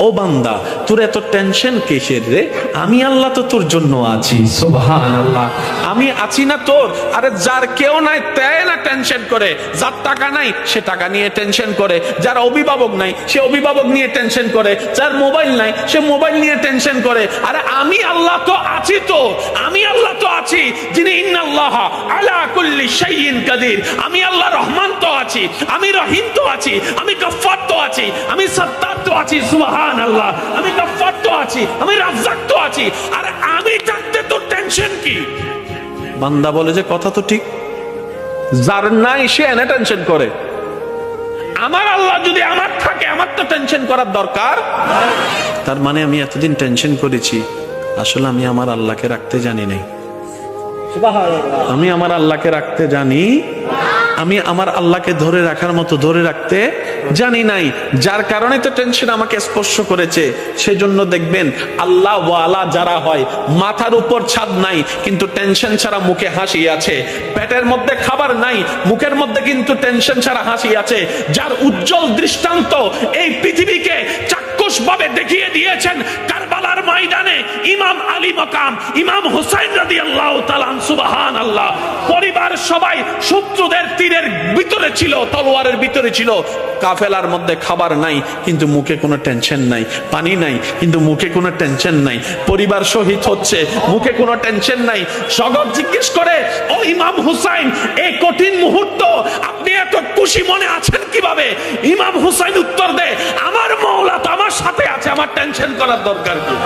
ও বান্দা, তোর এত টেনশন কিসের রে? আমি আল্লাহ তো তোর জন্য আছি। সুবহানাল্লাহ, আমি আছি না তোর? আরে যার কেউ নাই তাই না টেনশন করে, যার টাকা নাই সে টাকা নিয়ে টেনশন করে, যার অভিভাবক নাই সে অভিভাবক নিয়ে টেনশন করে, যার মোবাইল নাই সে মোবাইল নিয়ে টেনশন করে। আরে আমি আল্লাহ তো আছি, তো আমি আল্লাহ তো আছি যিনি ইন্নাল্লাহ আলা কুল্লি শাইইন কাদির। আমি আল্লাহ রহমান তো আছি, আমি রহিম তো আছি, আমি গফফার তো আছি, আমি সত্তার তো আছি। সুবহানাল্লাহ, আমি গফফার তো আছি, আমি রাজ্জাক তো আছি। আরে আমি থাকতে তোর টেনশন কি? বান্দা বলে যে কথা তো ঠিক, যার নাই সে এনে টেনশন করে। আমার আল্লাহ যদি আমার থাকে, আমার তো টেনশন করার দরকার। তার মানে আমি এতদিন টেনশন করেছি, আসলে আমি আমার আল্লাহকে রাখতে জানি নাই। আমি আমার আল্লাহকে রাখতে জানি, আমি আমার আল্লাহকে ধরে রাখার মতো ধরে রাখতে জানি নাই, যার কারণে তো টেনশন আমাকে স্পর্শ করেছে। সেজন্য দেখবেন আল্লাহ ওয়ালা যারা হয়, মাথার উপর ছাদ নাই কিন্তু টেনশন ছাড়া মুখে হাসি আছে, পেটের মধ্যে খাবার নাই মুখের মধ্যে কিন্তু টেনশন ছাড়া হাসি আছে, যার উজ্জ্বল দৃষ্টান্ত এই পৃথিবীকে চাক্ষুষ ভাবে দেখিয়ে দিয়েছেন কারবালার ময়দানে ইমাম আলী মাকাম ইমাম হুসাইন রাদিয়াল্লাহু তাআলা। সুবহানাল্লাহ, পরিবার সবাই শত্রুদের তীরের ভিতরে ছিল, তলোয়ারের ভিতরে ছিল, কাফেলার মধ্যে খাবার নাই কিন্তু মুখে কোনো টেনশন নাই, পানি নাই কিন্তু মুখে কোনো টেনশন নাই, পরিবার শহীদ হচ্ছে মুখে কোনো টেনশন নাই। জগৎ জিজ্ঞেস করে, ও ইমাম হুসাইন, এই কঠিন মুহূর্ত আপনি এত খুশি মনে আছেন কিভাবে? ইমাম হুসাইন উত্তর দেয়, আমার মাওলা তো আমার সাথে আছে, আমার টেনশন করার দরকার কি?